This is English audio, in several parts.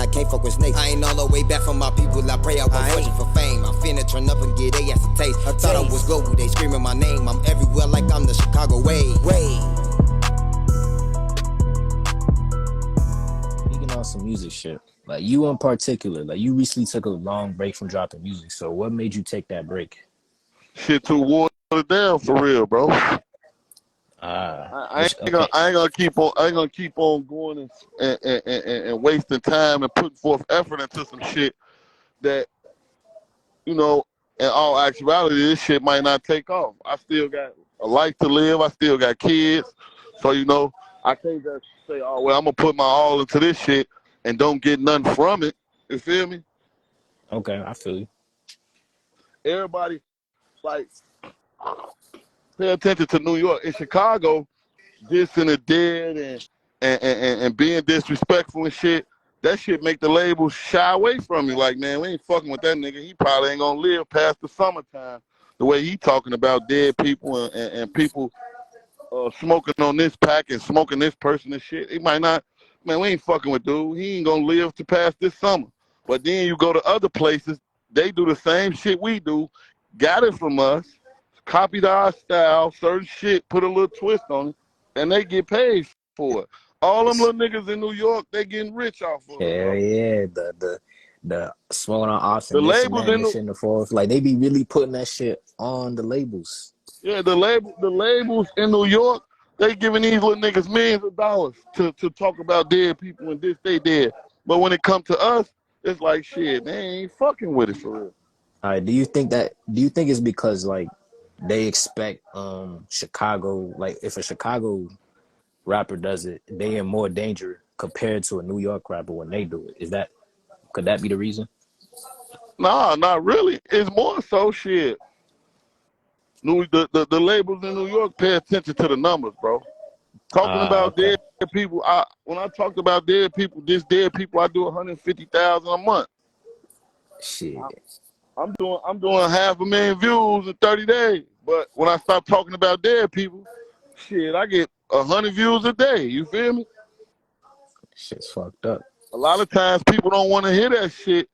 I can't fuck with snakes. I ain't all the way back from my people, I pray I won't fortune for fame. I'm finna turn up and get they ass a taste. I thought I was global, they screaming my name. I'm everywhere like I'm the Chicago way. Speaking on some music shit, like you in particular, like you recently took a long break from dropping music. So what made you take that break? Shit too watered down for real, bro. I ain't gonna keep on going and wasting time and putting forth effort into some shit that, you know, in all actuality, this shit might not take off. I still got a life to live. I still got kids. So, you know, I can't just say, oh, well, I'm gonna put my all into this shit and don't get nothing from it. You feel me? Okay, I feel you. Everybody, like, pay attention to New York. In Chicago, dissing the dead and being disrespectful and shit, that shit make the labels shy away from you. Like, man, we ain't fucking with that nigga. He probably ain't gonna live past the summertime. The way he talking about dead people and people smoking on this pack and smoking this person and shit. He might not, man, we ain't fucking with dude. He ain't gonna live to past this summer. But then you go to other places, they do the same shit we do, got it from us, copied our style, certain shit, put a little twist on it, and they get paid for it. All them little niggas in New York, they getting rich off of it. Hell yeah, the smoking on ops and The this and labels that and this and the fourth. Like they be really putting that shit on the labels. Yeah, the labels in New York, they giving these little niggas millions of dollars to talk about dead people and this they dead. But when it come to us, it's like shit, they ain't fucking with it for real. All right, do you think it's because like they expect Chicago, like if a Chicago rapper does it, they in more danger compared to a New York rapper when they do it? Could that be the reason? Nah, not really. It's more so shit. The labels in New York pay attention to the numbers, bro. Talking about Okay. dead people, when I talked about dead people, dead people, I do 150,000 a month. Shit. I'm doing 500,000 views in 30 days. But when I start talking about dead people, shit, I get 100 views a day. You feel me? Shit's fucked up. A lot of times people don't want to hear that shit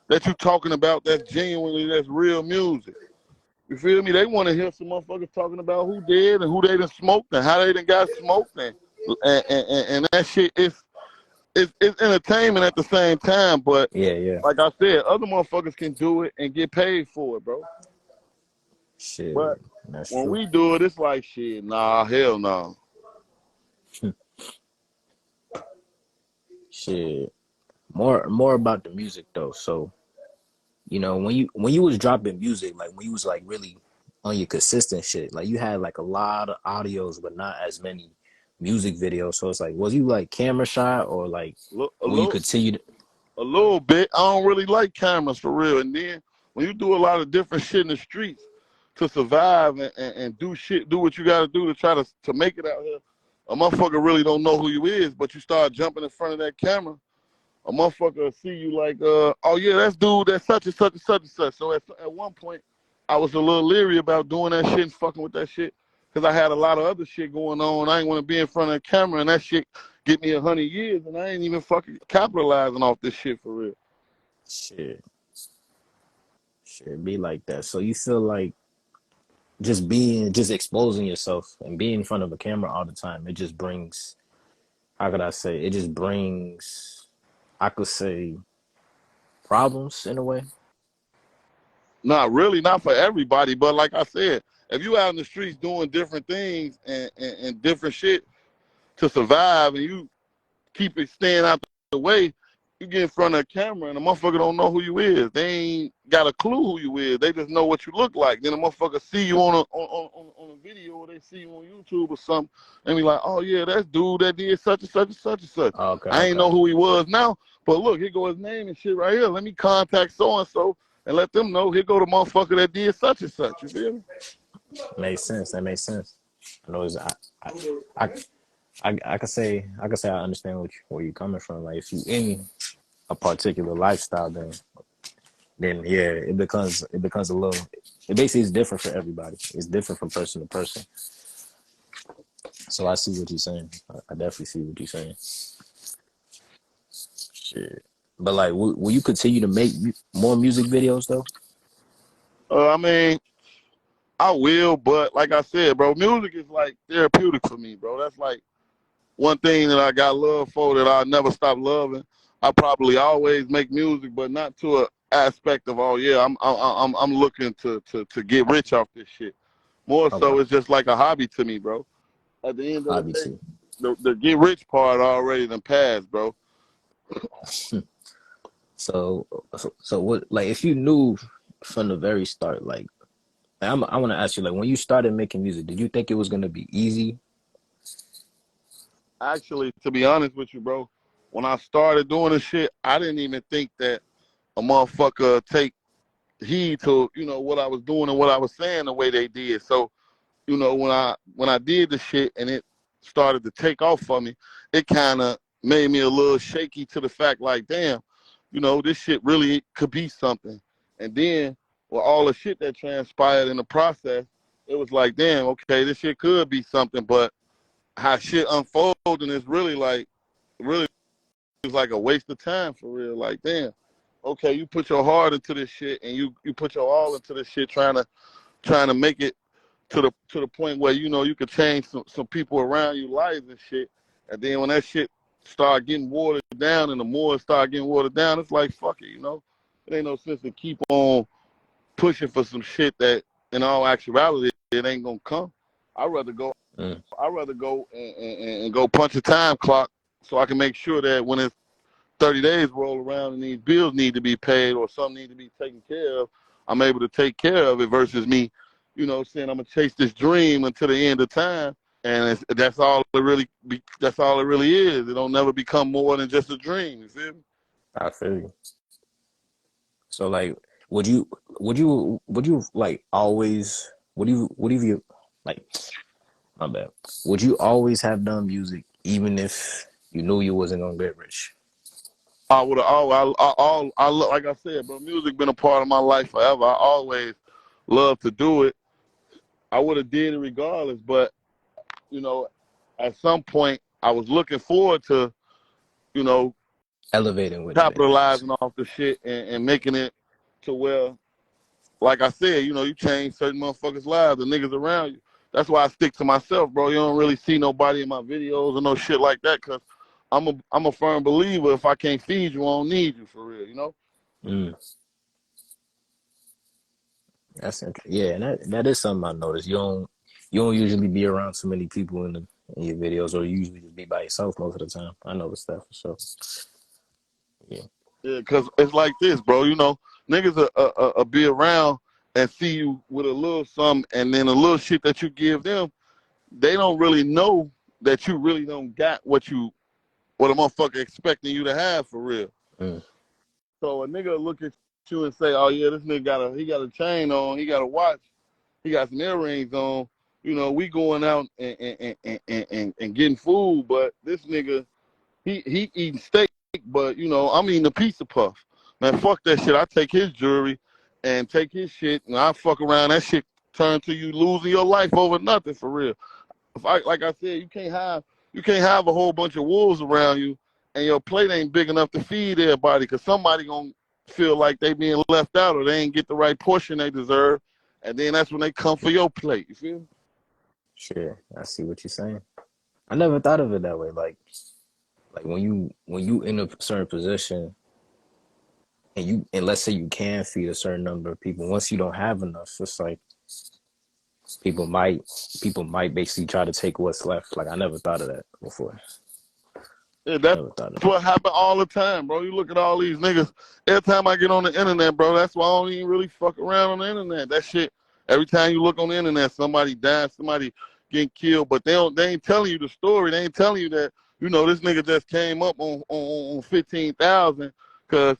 that you talking about. That's that's real music. You feel me? They want to hear some motherfuckers talking about who dead and who they done smoked and how they done got smoked and that shit is it's entertainment at the same time. But Yeah. like I said, other motherfuckers can do it and get paid for it, bro. Shit. But That's when true. we do it, it's like shit. Nah, hell no. Shit. More about the music though. So, you know, when you was dropping music, like when you was like really on your consistent shit, like you had like a lot of audios but not as many music videos. So it's like, was you like camera shy or like will you continue to A little bit. I don't really like cameras for real. And then when you do a lot of different shit in the streets to survive and do shit, do what you gotta do to try to make it out here, a motherfucker really don't know who you is, but you start jumping in front of that camera, a motherfucker will see you like, oh yeah, that's dude, that's such and such and such and such. So at one point, I was a little leery about doing that shit and fucking with that shit because I had a lot of other shit going on. I ain't want to be in front of the camera and that shit get me 100 years and I ain't even fucking capitalizing off this shit for real. shit be like that? So you feel like just exposing yourself and being in front of a camera all the time, it just brings, how could I say, it just brings, I could say, problems in a way. Not really, not for everybody, but like I said, if you out in the streets doing different things and different shit to survive and you keep it staying out the way, you get in front of a camera and the motherfucker don't know who you is. They ain't got a clue who you is. They just know what you look like. Then the motherfucker see you on a video or they see you on YouTube or something and be like, oh yeah, that's dude that did such and such and such and such. Okay, I ain't know who he was now, but look, here go his name and shit right here. Let me contact so-and-so and let them know, here go the motherfucker that did such and such. You feel me? Makes sense. That makes sense. I know I could say I understand where you're coming from. Like if you in a particular lifestyle, then yeah, it becomes a little. It basically is different for everybody. It's different from person to person. So I see what you're saying. I definitely see what you're saying. Shit. But like, will you continue to make more music videos though? I mean, I will, but like I said, bro, music is like therapeutic for me, bro. That's like one thing that I got love for that I'll never stop loving. I probably always make music, but not to a aspect of, oh yeah, I'm looking to get rich off this shit. More Okay, so, it's just like a hobby to me, bro. At the end of the day, obviously. the get rich part already done passed, bro. So what? Like, if you knew from the very start, like, I want to ask you, like, when you started making music, did you think it was gonna be easy? Actually, to be honest with you, bro, when I started doing this shit, I didn't even think that a motherfucker take heed to, what I was doing and what I was saying the way they did. So, when I did the shit and it started to take off for me, it kind of made me a little shaky to the fact like, damn, this shit really could be something. And then with all the shit that transpired in the process, it was like, damn, okay, this shit could be something, but how shit unfolding is really is like a waste of time for real. Like, damn, okay, you put your heart into this shit and you put your all into this shit trying to make it to the point where you could change some people around you lives and shit. And then when that shit start getting watered down and the more it start getting watered down, it's like fuck it, It ain't no sense to keep on pushing for some shit that in all actuality it ain't gonna come. I'd rather go Mm, and go punch a time clock so I can make sure that when it's 30 days roll around and these bills need to be paid or something need to be taken care of, I'm able to take care of it versus me, saying I'm gonna chase this dream until the end of time, and that's all it really is. It don't never become more than just a dream. You feel me? I feel you. So like, would you like always? Would you like? My bad. Would you always have done music even if you knew you wasn't gonna get rich? I would have like I said, bro. Music been a part of my life forever. I always loved to do it. I would have did it regardless, but you know, at some point I was looking forward to, you know, Elevating with it, maybe. capitalizing off the shit and making it to where, like I said, you change certain motherfuckers' lives, the niggas around you. That's why I stick to myself, bro. You don't really see nobody in my videos or no shit like that, cause I'm a firm believer. If I can't feed you, I don't need you for real. Mm, that's interesting. Yeah, and that is something I noticed. You don't usually be around too many people in your videos, or you usually just be by yourself most of the time. I noticed that for sure. Yeah. Yeah, cause it's like this, bro. Niggas be around and see you with a little something, and then a little shit that you give them, they don't really know that you really don't got what a motherfucker expecting you to have for real. Mm, So a nigga look at you and say, "Oh yeah, this nigga got a chain on, he got a watch, he got some earrings on. We going out and getting food, but this nigga he eating steak, but I'm eating a pizza puff. Man, fuck that shit. I take his jewelry and take his shit, and I fuck around. That shit turn to you losing your life over nothing for real. Like I said, you can't have a whole bunch of wolves around you, and your plate ain't big enough to feed everybody, because somebody gonna feel like they being left out or they ain't get the right portion they deserve, and then that's when they come for your plate. You feel me? sure. I see what you're saying. I never thought of it that way. Like when you in a certain position and let's say you can feed a certain number of people, once you don't have enough, it's like people might people might basically try to take what's left. Like I never thought of that before. Yeah, that's Never thought of what happen all the time, bro. You look at all these niggas. Every time I get on the internet, bro, that's why I don't even really fuck around on the internet. That shit. Every time you look on the internet, somebody dies, somebody getting killed, but they ain't telling you the story. They ain't telling you that this nigga just came up on 15,000 because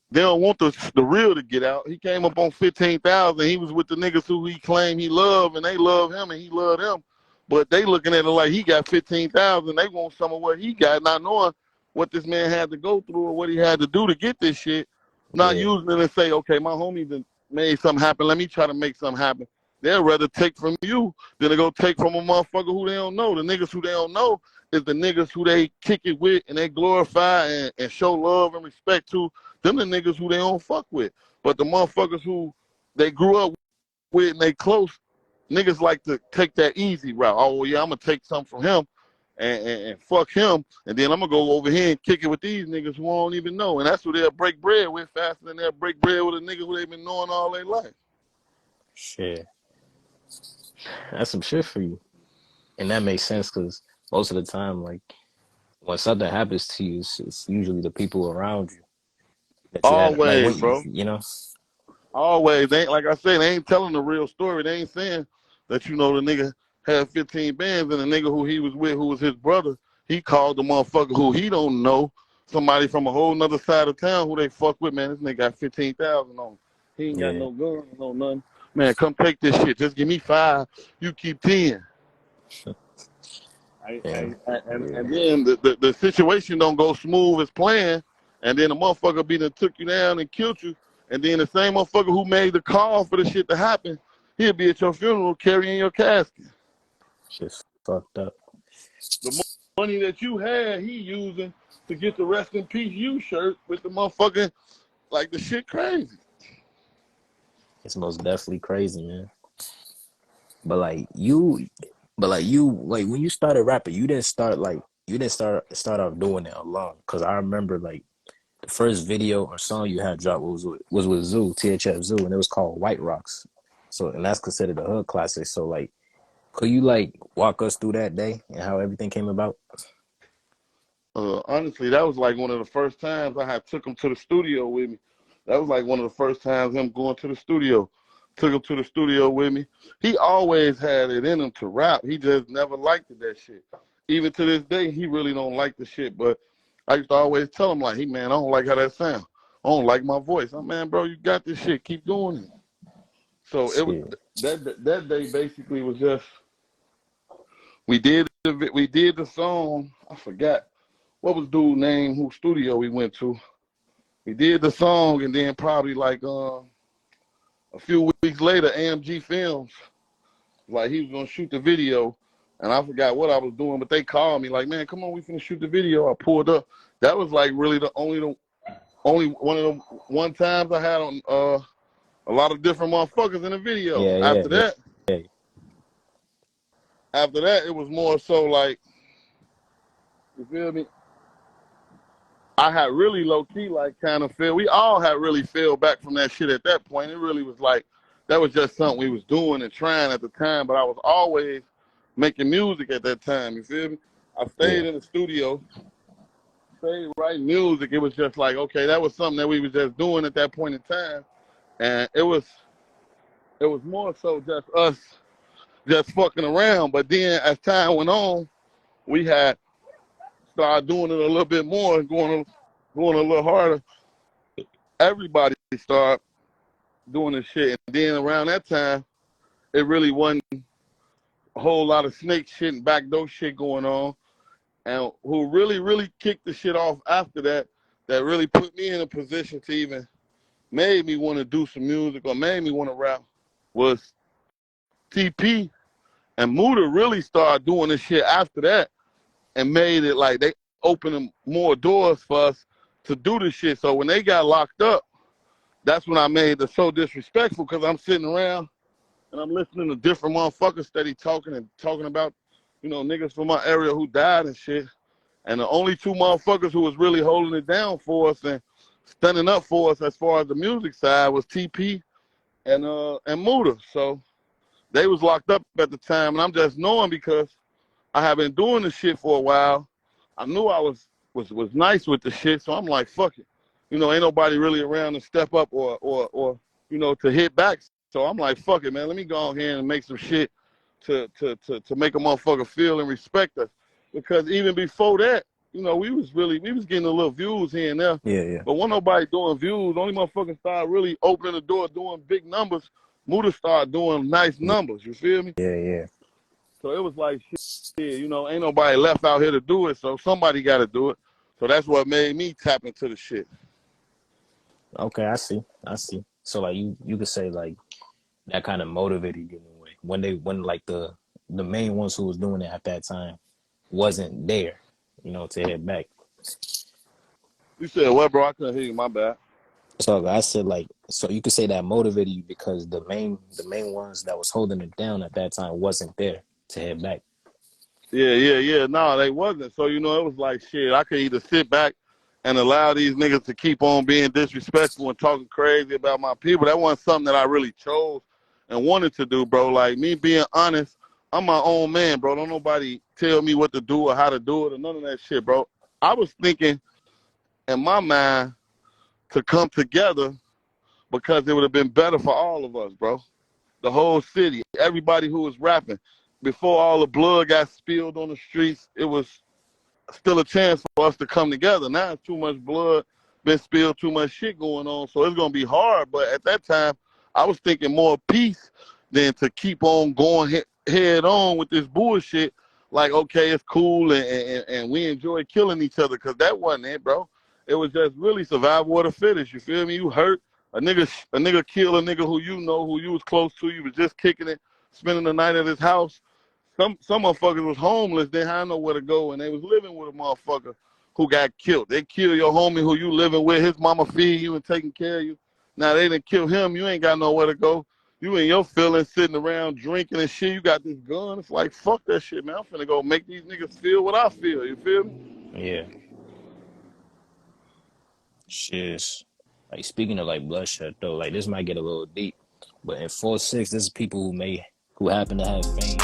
they don't want the real to get out. He came up on 15,000. He was with the niggas who he claimed he loved, and they love him, and he loved them. But they looking at it like he got 15,000. They want some of what he got, not knowing what this man had to go through or what he had to do to get this shit. it. Not Yeah, using it and say, okay, my homie done made something happen. Let me try to make something happen. They'd rather take from you than to go take from a motherfucker who they don't know. The niggas who they don't know is the niggas who they kick it with and they glorify and show love and respect to. Them the niggas who they don't fuck with. But the motherfuckers who they grew up with and they close, niggas like to take that easy route. Oh, yeah, I'm going to take something from him and fuck him, and then I'm going to go over here and kick it with these niggas who I don't even know. And that's who they'll break bread with faster than they'll break bread with a nigga who they've been knowing all their life. Shit. That's some shit for you. And that makes sense because most of the time, like, when something happens to you, it's usually the people around you that you had, like, Always, what bro. you know? Always. They ain't, like I said, they ain't telling the real story. They ain't saying that, the nigga had 15 bands and the nigga who he was with, who was his brother, he called the motherfucker who he don't know, somebody from a whole nother side of town who they fuck with. Man, this nigga got 15,000 on him. He ain't got Yeah. no gun, no nothing. Man, come take this shit. Just give me 5. You keep 10. Yeah. And then the situation don't go smooth as planned, and then the motherfucker be done took you down and killed you, and then the same motherfucker who made the call for the shit to happen, he'll be at your funeral carrying your casket. Shit's fucked up. The money that you had, he using to get the rest in peace you shirt with the motherfucking, like, the shit crazy. It's most definitely crazy, man. But like you, like when you started rapping, you didn't start off doing it alone. Cause I remember like the first video or song you had dropped was with Zoo, THF Zoo, and it was called White Rocks. So and that's considered a hood classic. So like, could you like walk us through that day and how everything came about? Honestly, that was like one of the first times I had took him to the studio with me. That was like one of the first times him going to the studio. Took him to the studio with me. He always had it in him to rap. He just never liked it, that shit. Even to this day, he really don't like the shit. But I used to always tell him, like, hey, man, I don't like how that sound. I don't like my voice. I'm, man, bro, you got this shit. Keep doing it. So it was Shit. that day basically was just, we did the song. I forgot what was dude's name, whose studio we went to. We did the song, and then probably like a few weeks later, AMG Films, like, he was gonna shoot the video, and I forgot what I was doing, but they called me like, man, come on, we finna shoot the video. I pulled up. That was like really the only one of the one times I had on a lot of different motherfuckers in the video. Yeah. After that, it was more so like, you feel me? I had really low key like kind of feel. We all had really fell back from that shit at that point. It really was like that was just something we was doing and trying at the time. But I was always making music at that time. You feel me? I stayed in the studio, stayed writing music. It was just like, okay, that was something that we was just doing at that point in time, and it was more so just us just fucking around. But then as time went on, we had started doing it a little bit more and going a little harder. Everybody started doing this shit. And then around that time, it really wasn't a whole lot of snake shit and backdoor shit going on. And who really, really kicked the shit off after that, that really put me in a position to even made me want to do some music or made me want to rap, was TP and Muda really started doing this shit after that and made it like they opened more doors for us to do this shit. So when they got locked up, that's when I made the So Disrespectful, because I'm sitting around and I'm listening to different motherfuckers steady talking about, niggas from my area who died and shit. And the only two motherfuckers who was really holding it down for us and standing up for us as far as the music side was TP and Muda. So they was locked up at the time, and I'm just knowing because I have been doing this shit for a while. I knew I was nice with the shit, so I'm like, fuck it. Ain't nobody really around to step up or to hit back. So I'm like, fuck it, man. Let me go on here and make some shit to make a motherfucker feel and respect us. Because even before that, we was getting a little views here and there. Yeah. But wasn't nobody doing views. Only motherfuckers started really opening the door, doing big numbers. Muda started doing nice numbers. You feel me? Yeah. So it was like, shit, ain't nobody left out here to do it, so somebody got to do it. So that's what made me tap into the shit. Okay, I see. So like you could say like that kind of motivated you in a way when like the main ones who was doing it at that time wasn't there, you know, to hit back. You said what, bro? I couldn't hear you. My bad. So I said like, so you could say that motivated you because the main ones that was holding it down at that time wasn't there to hit back. Yeah. No, they wasn't. So, you know, it was like, shit, I could either sit back and allow these niggas to keep on being disrespectful and talking crazy about my people. That wasn't something that I really chose and wanted to do, bro. Like, me being honest, I'm my own man, bro. Don't nobody tell me what to do or how to do it or none of that shit, bro. I was thinking in my mind to come together because it would have been better for all of us, bro. The whole city, everybody who was rapping. Before all the blood got spilled on the streets, it was still a chance for us to come together. Now it's too much blood been spilled, too much shit going on, so it's gonna be hard. But at that time, I was thinking more peace than to keep on going head on with this bullshit. Like, okay, it's cool and we enjoy killing each other, because that wasn't it, bro. It was just really survival of the fittest. You feel me? You hurt a nigga kill a nigga who you know, who you was close to. You was just kicking it, spending the night at his house. Some motherfuckers was homeless. They had nowhere to go, and they was living with a motherfucker who got killed. They kill your homie who you living with. His mama feed you and taking care of you. Now they didn't kill him. You ain't got nowhere to go. You in your feelings, sitting around drinking and shit. You got this gun. It's like, fuck that shit, man. I'm finna go make these niggas feel what I feel. You feel me? Yeah. Shit. Like speaking of like bloodshed though, like this might get a little deep, but in 4-6, this is people who happen to have fame